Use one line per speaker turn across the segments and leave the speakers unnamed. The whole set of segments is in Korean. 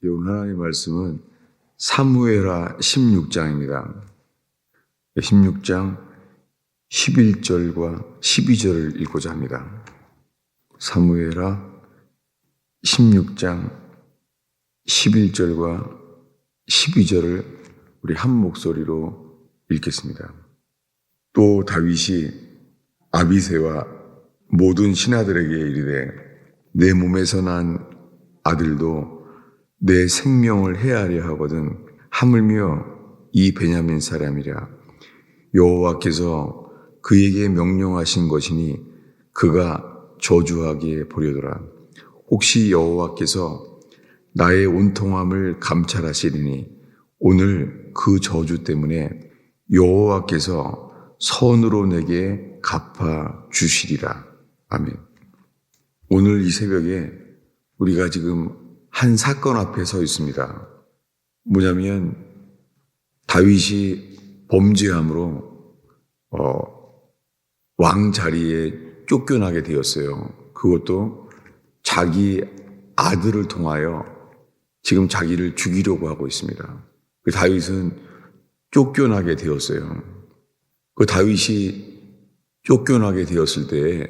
오늘 하나님의 말씀은 사무엘하 16장입니다. 16장 11절과 12절을 읽고자 합니다. 사무엘하 16장 11절과 12절을 우리 한 목소리로 읽겠습니다. 또 다윗이 아비새와 모든 신하들에게 이르되 내 몸에서 난 아들도 내 생명을 해하려 하거든 하물며 이 베냐민 사람이라. 여호와께서 그에게 명령하신 것이니 그가 저주하게 버려두라. 혹시 여호와께서 나의 온통함을 감찰하시리니 오늘 그 저주 때문에 여호와께서 선으로 내게 갚아 주시리라. 아멘. 오늘 이 새벽에 우리가 지금 한 사건 앞에 서 있습니다. 뭐냐면 다윗이 범죄함으로 왕 자리에 쫓겨나게 되었어요. 그것도 자기 아들을 통하여 지금 자기를 죽이려고 하고 있습니다. 그 다윗은 쫓겨나게 되었어요. 그 다윗이 쫓겨나게 되었을 때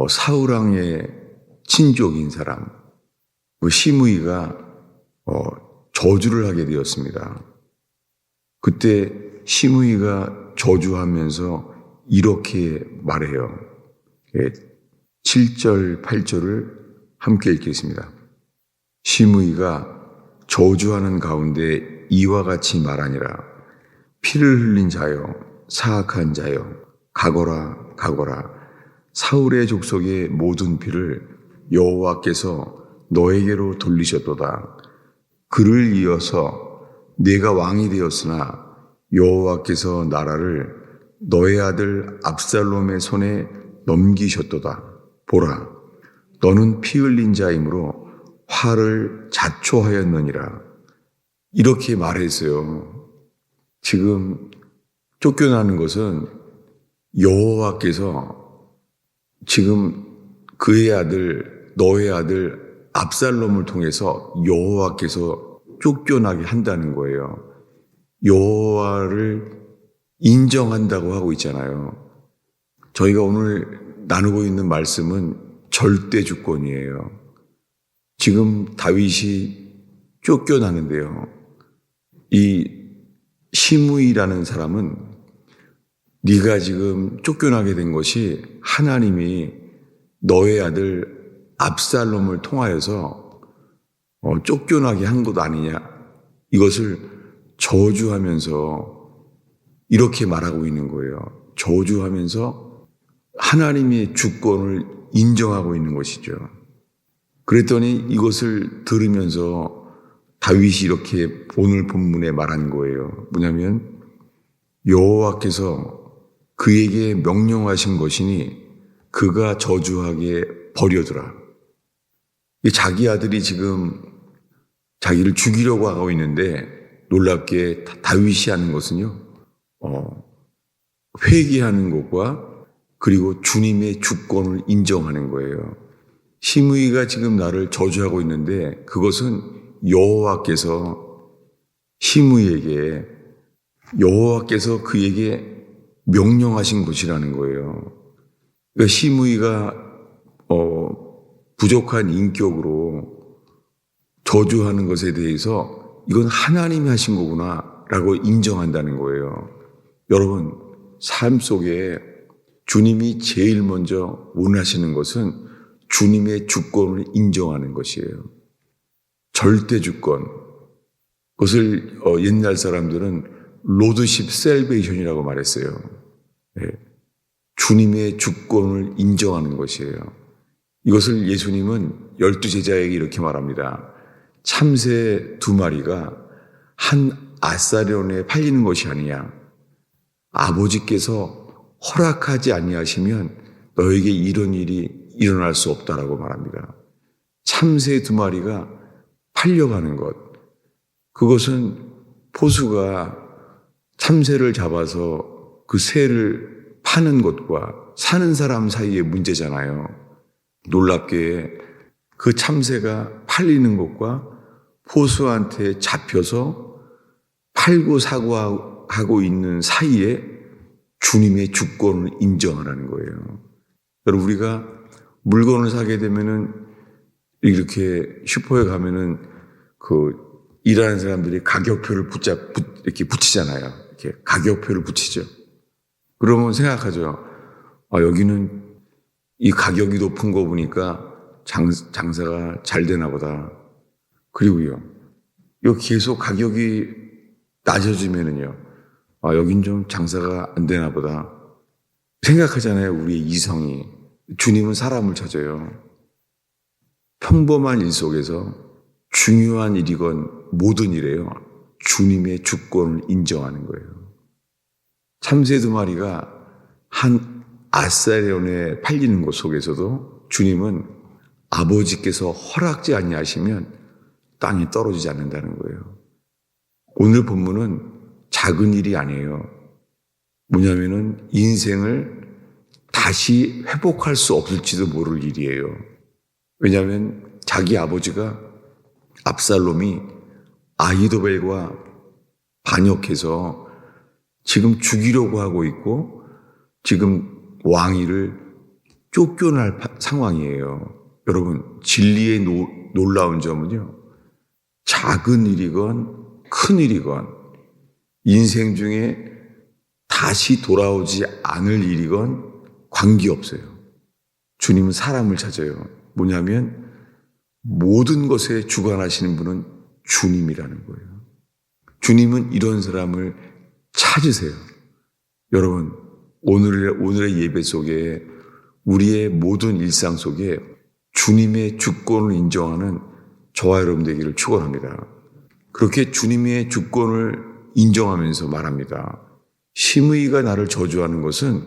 사울 왕의 친족인 사람 그 시므이가 저주를 하게 되었습니다. 그때 시므이가 저주하면서 이렇게 말해요. 7절, 8절을 함께 읽겠습니다. 시므이가 저주하는 가운데 이와 같이 말하니라. 피를 흘린 자여, 사악한 자여, 가거라, 가거라. 사울의 족속의 모든 피를 여호와께서 너에게로 돌리셨도다. 그를 이어서 내가 왕이 되었으나 여호와께서 나라를 너의 아들 압살롬의 손에 넘기셨도다. 보라, 너는 피 흘린 자이므로 화를 자초하였느니라. 이렇게 말했어요. 지금 쫓겨나는 것은 여호와께서 지금 그의 아들, 너의 아들 압살롬을 통해서 여호와께서 쫓겨나게 한다는 거예요. 여호와를 인정한다고 하고 있잖아요. 저희가 오늘 나누고 있는 말씀은 절대 주권이에요. 지금 다윗이 쫓겨나는데요. 이 시므이라는 사람은 네가 지금 쫓겨나게 된 것이 하나님이 너의 아들 압살롬을 통하여서 쫓겨나게 한 것 아니냐. 이것을 저주하면서 이렇게 말하고 있는 거예요. 저주하면서 하나님의 주권을 인정하고 있는 것이죠. 그랬더니 이것을 들으면서 다윗이 이렇게 오늘 본문에 말한 거예요. 뭐냐면 여호와께서 그에게 명령하신 것이니 그가 저주하게 버려두라. 자기 아들이 지금 자기를 죽이려고 하고 있는데 놀랍게 다윗이 하는 것은요, 회개하는 것과 그리고 주님의 주권을 인정하는 거예요. 시므이가 지금 나를 저주하고 있는데 그것은 여호와께서 시므이에게 여호와께서 그에게 명령하신 것이라는 거예요. 그러니까 시므이가 부족한 인격으로 저주하는 것에 대해서 이건 하나님이 하신 거구나 라고 인정한다는 거예요. 여러분, 삶 속에 주님이 제일 먼저 원하시는 것은 주님의 주권을 인정하는 것이에요. 절대 주권. 그것을 옛날 사람들은 로드십 셀베이션이라고 말했어요. 네. 주님의 주권을 인정하는 것이에요. 이것을 예수님은 12제자에게 이렇게 말합니다. 참새 2마리가 한 아사리온에 팔리는 것이 아니냐. 아버지께서 허락하지 아니하시면 너에게 이런 일이 일어날 수 없다라고 말합니다. 참새 2마리가 팔려가는 것. 그것은 포수가 참새를 잡아서 그 새를 파는 것과 사는 사람 사이의 문제잖아요. 놀랍게 그 참새가 팔리는 것과 포수한테 잡혀서 팔고 사고하고 있는 사이에 주님의 주권을 인정하라는 거예요. 여러분, 우리가 물건을 사게 되면은 이렇게 슈퍼에 가면은 일하는 사람들이 가격표를 이렇게 붙이잖아요. 이렇게 가격표를 붙이죠. 그러면 생각하죠. 여기는 이 가격이 높은 거 보니까 장사가 잘 되나 보다. 그리고요, 여기 계속 가격이 낮아지면은요, 여긴 좀 장사가 안 되나 보다. 생각하잖아요, 우리의 이성이. 주님은 사람을 찾아요. 평범한 일 속에서 중요한 일이건 모든 일에요, 주님의 주권을 인정하는 거예요. 참새 2마리가 한 아사리온에 팔리는 곳 속에서도 주님은 아버지께서 허락지 아니하시면 땅에 떨어지지 않는다는 거예요. 오늘 본문은 작은 일이 아니에요. 뭐냐면은 인생을 다시 회복할 수 없을지도 모를 일이에요. 왜냐하면 자기 아버지가 압살롬이 아히도벨과 반역해서 지금 죽이려고 하고 있고 지금 왕위를 쫓겨날 상황이에요. 여러분, 진리의 놀라운 점은요, 작은 일이건 큰 일이건 인생 중에 다시 돌아오지 않을 일이건 관계없어요. 주님은 사람을 찾아요. 뭐냐면 모든 것에 주관하시는 분은 주님이라는 거예요. 주님은 이런 사람을 찾으세요. 여러분, 오늘의 예배 속에 우리의 모든 일상 속에 주님의 주권을 인정하는 저와 여러분 되기를 축원합니다. 그렇게 주님의 주권을 인정하면서 말합니다. 심의가 나를 저주하는 것은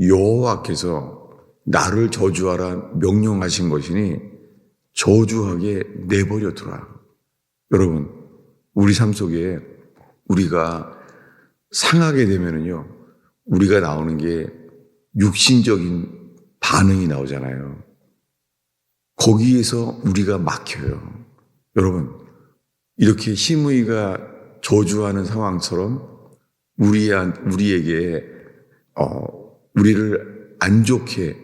여호와께서 나를 저주하라 명령하신 것이니 저주하게 내버려 두라. 여러분, 우리 삶 속에 우리가 상하게 되면은요, 우리가 나오는 게 육신적인 반응이 나오잖아요. 거기에서 우리가 막혀요. 여러분, 이렇게 심의가 저주하는 상황처럼 우리에게 우리를 안 좋게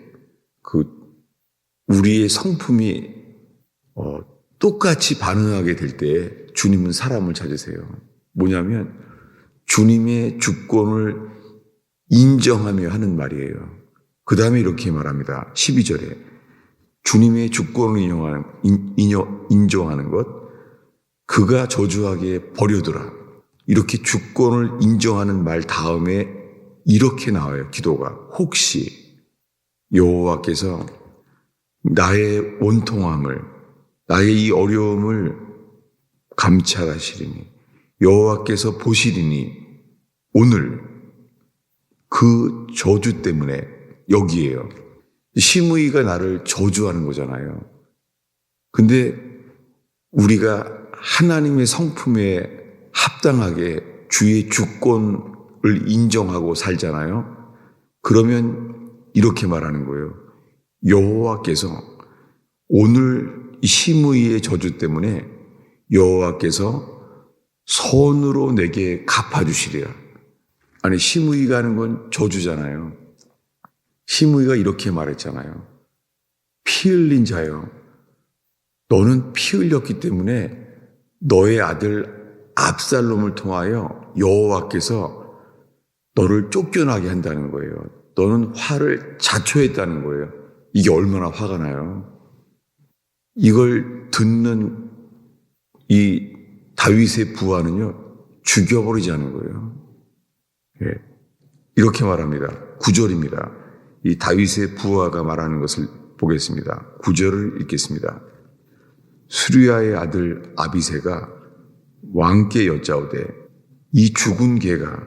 우리의 성품이 똑같이 반응하게 될 때 주님은 사람을 찾으세요. 뭐냐면 주님의 주권을 인정하며 하는 말이에요. 그 다음에 이렇게 말합니다. 12절에 주님의 주권을 인정하는 것, 그가 저주하게 버려두라. 이렇게 주권을 인정하는 말 다음에 이렇게 나와요. 기도가. 혹시 여호와께서 나의 원통함을, 나의 이 어려움을 감찰하시리니 여호와께서 보시리니 오늘 그 저주 때문에 여기에요. 심의가 나를 저주하는 거잖아요. 근데 우리가 하나님의 성품에 합당하게 주의 주권을 인정하고 살잖아요. 그러면 이렇게 말하는 거예요. 여호와께서 오늘 심의의 저주 때문에 여호와께서 선으로 내게 갚아주시리라. 아니, 심의가 하는 건 저주잖아요. 심의가 이렇게 말했잖아요. 피 흘린 자여, 너는 피 흘렸기 때문에 너의 아들 압살롬을 통하여 여호와께서 너를 쫓겨나게 한다는 거예요. 너는 화를 자초했다는 거예요. 이게 얼마나 화가 나요. 이걸 듣는 이 다윗의 부하는요, 죽여버리자는 거예요. 예. 이렇게 말합니다. 9절입니다. 이 다윗의 부하가 말하는 것을 보겠습니다. 9절을 읽겠습니다. 수리아의 아들 아비새가 왕께 여짜오되 이 죽은 개가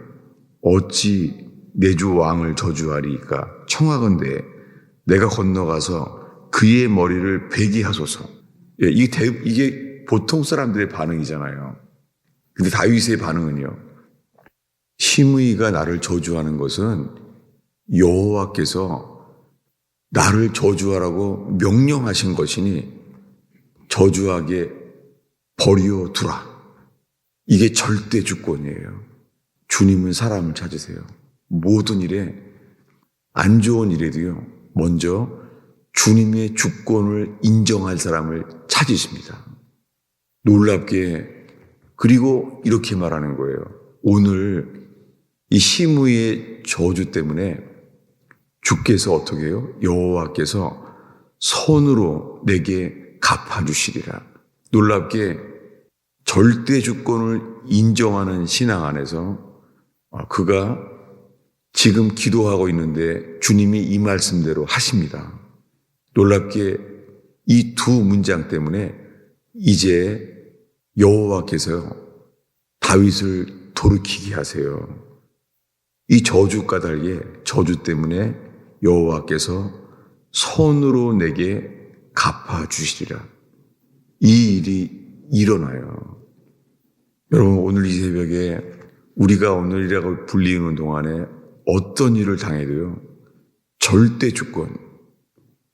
어찌 내 주 왕을 저주하리이까? 청하건대 내가 건너가서 그의 머리를 베게 하소서. 예, 이게 보통 사람들의 반응이잖아요. 근데 다윗의 반응은요, 심의가 나를 저주하는 것은 여호와께서 나를 저주하라고 명령하신 것이니 저주하게 버리어 두라. 이게 절대 주권이에요. 주님은 사람을 찾으세요. 모든 일에, 안 좋은 일에도요, 먼저 주님의 주권을 인정할 사람을 찾으십니다. 놀랍게, 그리고 이렇게 말하는 거예요. 오늘 이 시므이의 저주 때문에 주께서 어떻게 해요? 여호와께서 선으로 내게 갚아주시리라. 놀랍게 절대 주권을 인정하는 신앙 안에서 그가 지금 기도하고 있는데 주님이 이 말씀대로 하십니다. 놀랍게 이 두 문장 때문에 이제 여호와께서 다윗을 돌이키게 하세요. 이 저주 까닭에 저주 때문에 여호와께서 선으로 내게 갚아주시리라. 이 일이 일어나요. 여러분, 오늘 이 새벽에 우리가 오늘이라고 불리는 동안에 어떤 일을 당해도요, 절대 주권,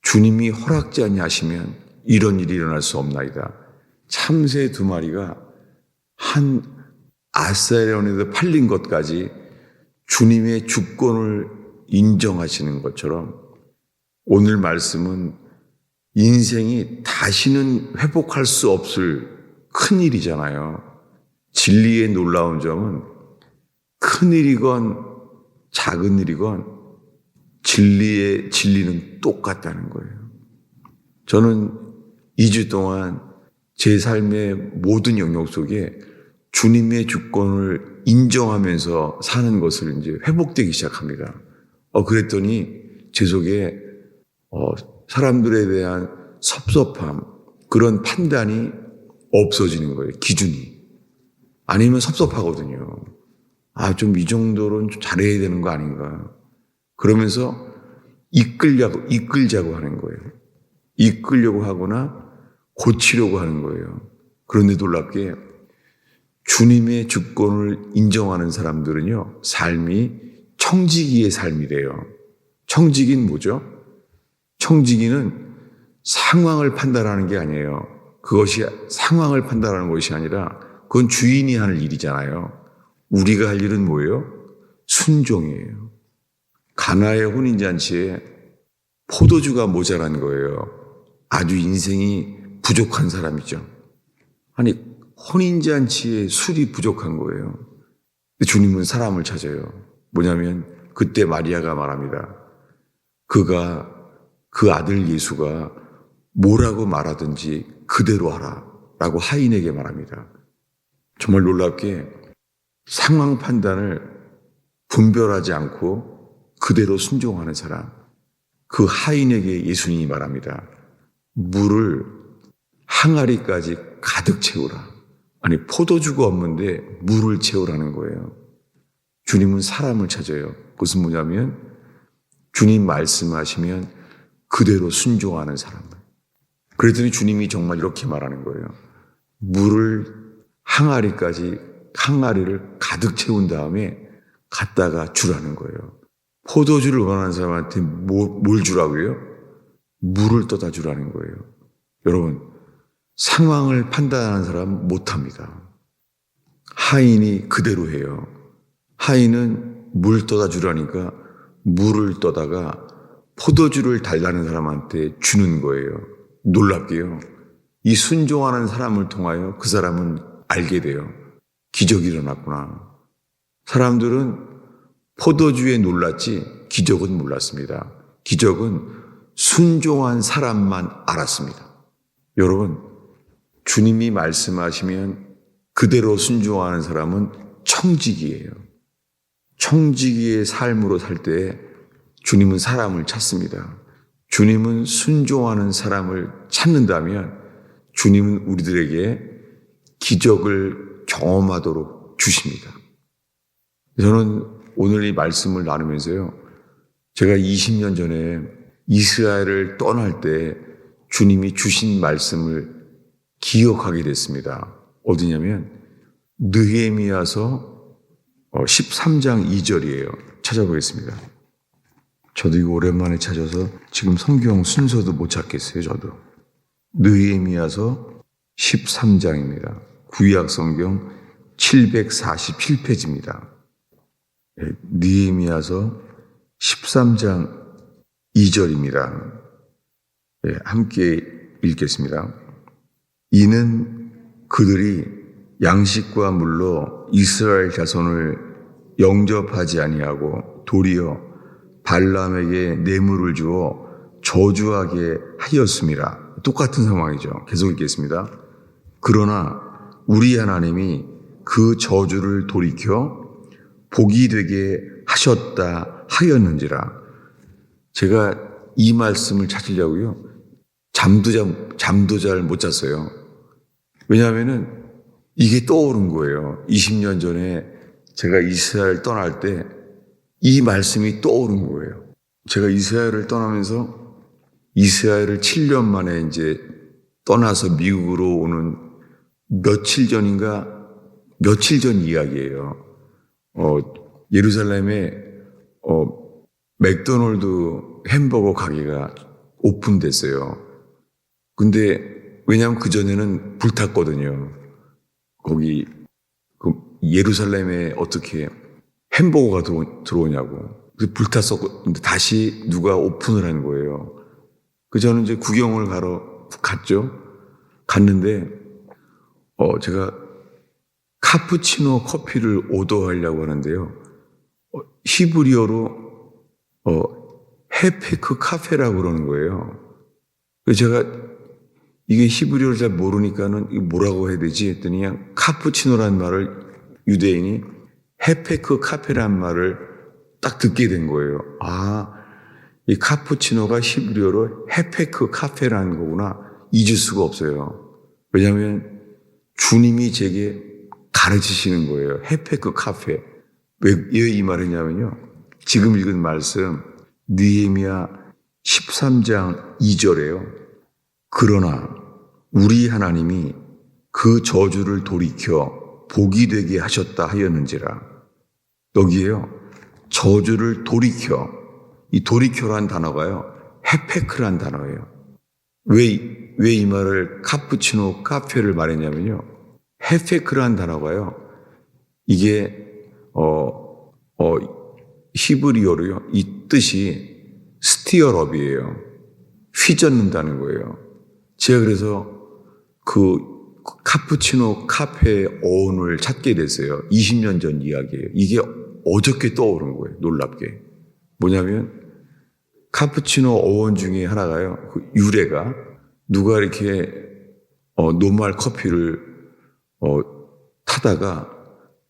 주님이 허락지 아니하시면 이런 일이 일어날 수 없나이다. 참새 2마리가 한 아사엘원에서 팔린 것까지 주님의 주권을 인정하시는 것처럼 오늘 말씀은 인생이 다시는 회복할 수 없을 큰 일이잖아요. 진리의 놀라운 점은 큰 일이건 작은 일이건 진리는 똑같다는 거예요. 저는 2주 동안 제 삶의 모든 영역 속에 주님의 주권을 인정하면서 사는 것을 이제 회복되기 시작합니다. 그랬더니 제 속에 사람들에 대한 섭섭함, 그런 판단이 없어지는 거예요. 기준이. 아니면 섭섭하거든요. 좀 이 정도로는 좀 잘해야 되는 거 아닌가. 그러면서 이끌자고 하는 거예요. 이끌려고 하거나 고치려고 하는 거예요. 그런데 놀랍게 주님의 주권을 인정하는 사람들은요, 삶이 청지기의 삶이래요. 청지기는 뭐죠? 청지기는 상황을 판단하는 게 아니에요. 그것이 상황을 판단하는 것이 아니라 그건 주인이 하는 일이잖아요. 우리가 할 일은 뭐예요? 순종이에요. 가나의 혼인잔치에 포도주가 모자란 거예요. 아주 인생이 부족한 사람이죠. 아니, 혼인잔치에 술이 부족한 거예요. 근데 주님은 사람을 찾아요. 뭐냐면 그때 마리아가 말합니다. 그가, 그 아들 예수가 뭐라고 말하든지 그대로 하라 라고 하인에게 말합니다. 정말 놀랍게 상황 판단을 분별하지 않고 그대로 순종하는 사람, 그 하인에게 예수님이 말합니다. 물을 항아리까지 가득 채우라. 아니, 포도주가 없는데 물을 채우라는 거예요. 주님은 사람을 찾아요. 그것은 뭐냐면 주님 말씀하시면 그대로 순종하는 사람. 그랬더니 주님이 정말 이렇게 말하는 거예요. 물을 항아리를 가득 채운 다음에 갖다가 주라는 거예요. 포도주를 원하는 사람한테 뭘 주라고요? 물을 떠다 주라는 거예요. 여러분, 상황을 판단하는 사람은 못합니다. 하인이 그대로 해요. 하인은 물 떠다 주라니까 물을 떠다가 포도주를 달라는 사람한테 주는 거예요. 놀랍게요. 이 순종하는 사람을 통하여 그 사람은 알게 돼요. 기적이 일어났구나. 사람들은 포도주에 놀랐지 기적은 몰랐습니다. 기적은 순종한 사람만 알았습니다. 여러분, 주님이 말씀하시면 그대로 순종하는 사람은 청지기예요. 청지기의 삶으로 살 때 주님은 사람을 찾습니다. 주님은 순종하는 사람을 찾는다면 주님은 우리들에게 기적을 경험하도록 주십니다. 저는 오늘 이 말씀을 나누면서요, 제가 20년 전에 이스라엘을 떠날 때 주님이 주신 말씀을 기억하게 됐습니다. 어디냐면 느헤미야서 13장 2절이에요. 찾아보겠습니다. 저도 이거 오랜만에 찾아서 지금 성경 순서도 못 찾겠어요. 저도 느헤미야서 13장입니다. 구약 성경 747페이지입니다. 느헤미야서 13장 2절입니다. 함께 읽겠습니다. 이는 그들이 양식과 물로 이스라엘 자손을 영접하지 아니하고 도리어 발람에게 뇌물을 주어 저주하게 하였음이라. 똑같은 상황이죠. 계속 읽겠습니다. 그러나 우리 하나님이 그 저주를 돌이켜 복이 되게 하셨다 하였는지라. 제가 이 말씀을 찾으려고요. 잠도 잘 못 잤어요. 왜냐하면은 이게 떠오른 거예요. 20년 전에 제가 이스라엘 떠날 때 이 말씀이 떠오른 거예요. 제가 이스라엘을 떠나면서 이스라엘을 7년 만에 이제 떠나서 미국으로 오는 며칠 전 이야기예요. 예루살렘에 맥도날드 햄버거 가게가 오픈됐어요. 근데 왜냐하면 그전에는 불탔거든요. 거기 예루살렘에 어떻게 햄버거가 들어오냐고. 그래서 불탔었는데 다시 누가 오픈을 한 거예요. 그 저는 이제 구경을 갔죠. 갔는데 제가 카푸치노 커피를 오더하려고 하는데요. 히브리어로 헤페크 카페라고 그러는 거예요. 그래서 제가 이게 히브리어를 잘 모르니까는 이거 뭐라고 해야 되지 했더니 그냥 카푸치노라는 말을 유대인이 헤페크 카페라는 말을 딱 듣게 된 거예요. 이 카푸치노가 히브리어로 헤페크 카페라는 거구나. 잊을 수가 없어요. 왜냐하면 주님이 제게 가르치시는 거예요. 헤페크 카페. 왜 이 말을 했냐면요. 지금 읽은 말씀 느헤미야 13장 2절에요. 그러나 우리 하나님이 그 저주를 돌이켜 복이 되게 하셨다 하였는지라. 여기에요. 저주를 돌이켜. 이 돌이켜라는 단어가요. 헤페크라는 단어예요. 왜 이 말을 카푸치노 카페를 말했냐면요. 헤페크라는 단어가요. 이게 히브리어로요. 이 뜻이 스티어럽이에요. 휘젓는다는 거예요. 제가 그래서 그 카푸치노 카페의 어원을 찾게 됐어요. 20년 전 이야기예요. 이게 어저께 떠오른 거예요. 놀랍게. 뭐냐면 카푸치노 어원 중에 하나가요. 그 유래가 누가 이렇게 노멀 커피를 타다가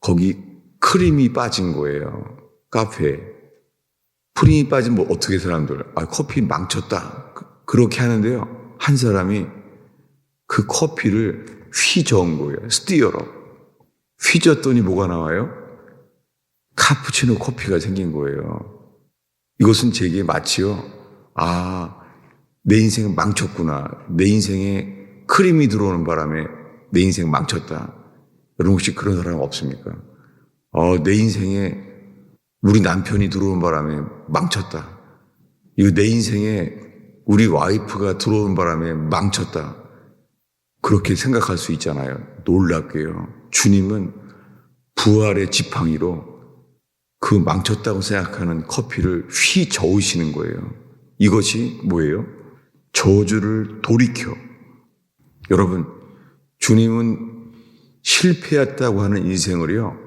거기 크림이 빠진 거예요. 카페에. 크림이 빠지면 어떻게 사람들 커피 망쳤다. 그렇게 하는데요. 한 사람이 그 커피를 휘저은 거예요. 스티어로. 휘젓더니 뭐가 나와요? 카푸치노 커피가 생긴 거예요. 이것은 제게 마치요. 내 인생은 망쳤구나. 내 인생에 크림이 들어오는 바람에 내 인생 망쳤다. 여러분 혹시 그런 사람 없습니까? 내 인생에 우리 남편이 들어오는 바람에 망쳤다. 이거 내 인생에 우리 와이프가 들어오는 바람에 망쳤다. 그렇게 생각할 수 있잖아요. 놀랍게요. 주님은 부활의 지팡이로 그 망쳤다고 생각하는 커피를 휘저으시는 거예요. 이것이 뭐예요? 저주를 돌이켜. 여러분, 주님은 실패했다고 하는 인생을요,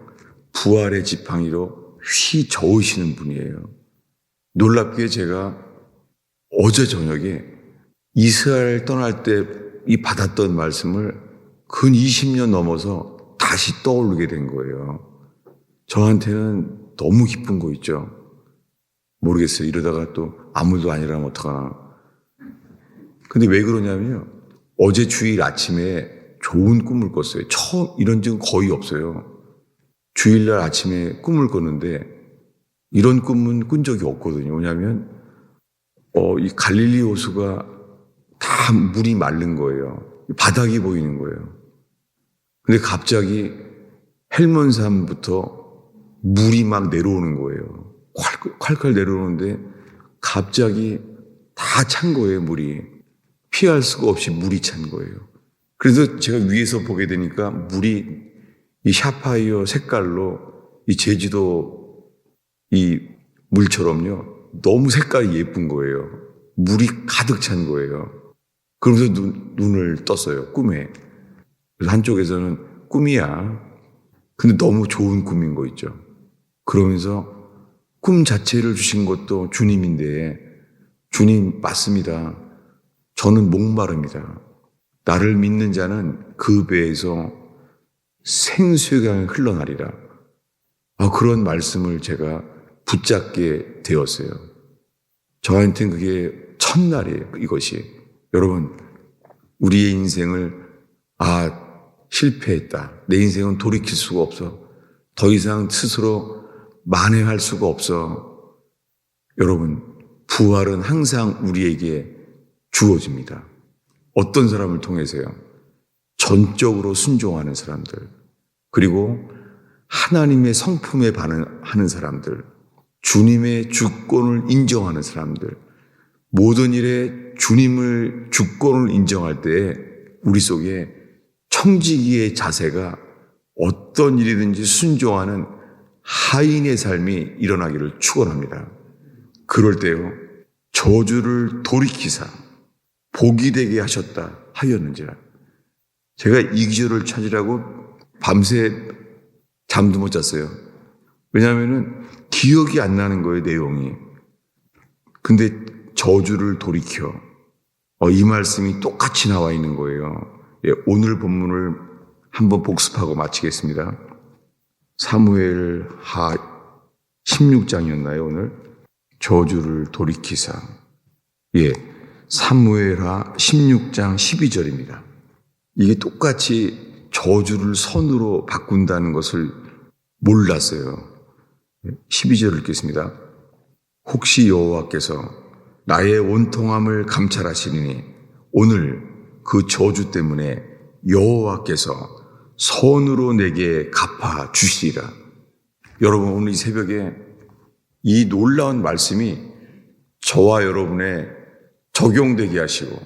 부활의 지팡이로 휘저으시는 분이에요. 놀랍게 제가 어제 저녁에 이스라엘 떠날 때 이 받았던 말씀을 근 20년 넘어서 다시 떠오르게 된 거예요. 저한테는 너무 기쁜 거 있죠. 모르겠어요. 이러다가 또 아무도 아니라면 어떡하나. 근데 왜 그러냐면요. 어제 주일 아침에 좋은 꿈을 꿨어요. 처음 이런 적은 거의 없어요. 주일날 아침에 꿈을 꿨는데 이런 꿈은 꾼 적이 없거든요. 왜냐하면 이 갈릴리 호수가 다 물이 마른 거예요. 바닥이 보이는 거예요. 근데 갑자기 헬몬산부터 물이 막 내려오는 거예요. 콸콸 내려오는데 갑자기 다 찬 거예요, 물이. 피할 수가 없이 물이 찬 거예요. 그래서 제가 위에서 보게 되니까 물이 이 샤파이어 색깔로 이 제주도 이 물처럼요. 너무 색깔이 예쁜 거예요. 물이 가득 찬 거예요. 그러면서 눈을 떴어요. 꿈에. 그래서 한쪽에서는 꿈이야. 근데 너무 좋은 꿈인 거 있죠. 그러면서 꿈 자체를 주신 것도 주님인데 주님 맞습니다. 저는 목마릅니다. 나를 믿는 자는 그 배에서 생수의 강이 흘러나리라. 그런 말씀을 제가 붙잡게 되었어요. 저한테는 그게 첫날이에요. 이것이. 여러분, 우리의 인생을 실패했다. 내 인생은 돌이킬 수가 없어. 더 이상 스스로 만회할 수가 없어. 여러분, 부활은 항상 우리에게 주어집니다. 어떤 사람을 통해서요? 전적으로 순종하는 사람들, 그리고 하나님의 성품에 반응하는 사람들, 주님의 주권을 인정하는 사람들, 모든 일에 주님을 주권을 인정할 때 우리 속에 청지기의 자세가 어떤 일이든지 순종하는 하인의 삶이 일어나기를 축원합니다. 그럴 때요, 저주를 돌이키사 복이 되게 하셨다 하였는지라. 제가 이 기절을 찾으라고 밤새 잠도 못 잤어요. 왜냐하면은 기억이 안 나는 거예요, 내용이. 근데 저주를 돌이켜. 이 말씀이 똑같이 나와 있는 거예요. 오늘 본문을 한번 복습하고 마치겠습니다. 사무엘 하 16장이었나요, 오늘? 저주를 돌이키사. 사무엘 하 16장 12절입니다. 이게 똑같이 저주를 선으로 바꾼다는 것을 몰랐어요. 12절을 읽겠습니다. 혹시 여호와께서 나의 원통함을 감찰하시니 오늘 그 저주 때문에 여호와께서 선으로 내게 갚아 주시리라. 여러분, 오늘 이 새벽에 이 놀라운 말씀이 저와 여러분의 적용되게 하시고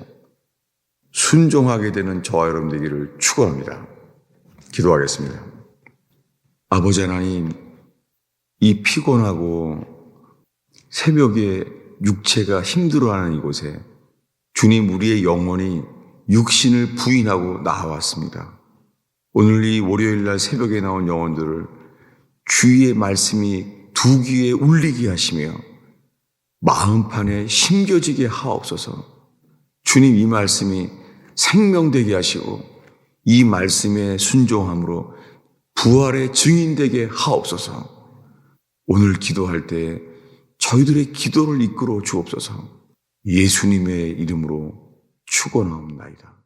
순종하게 되는 저와 여러분 되기를 축원합니다. 기도하겠습니다. 아버지 하나님, 이 피곤하고 새벽에 육체가 힘들어하는 이곳에 주님, 우리의 영혼이 육신을 부인하고 나와왔습니다. 오늘 이 월요일날 새벽에 나온 영혼들을 주의 말씀이 두 귀에 울리게 하시며 마음판에 심겨지게 하옵소서. 주님, 이 말씀이 생명되게 하시고 이 말씀에 순종함으로 부활의 증인되게 하옵소서. 오늘 기도할 때 저희들의 기도를 이끌어 주옵소서. 예수님의 이름으로 축원하옵나이다.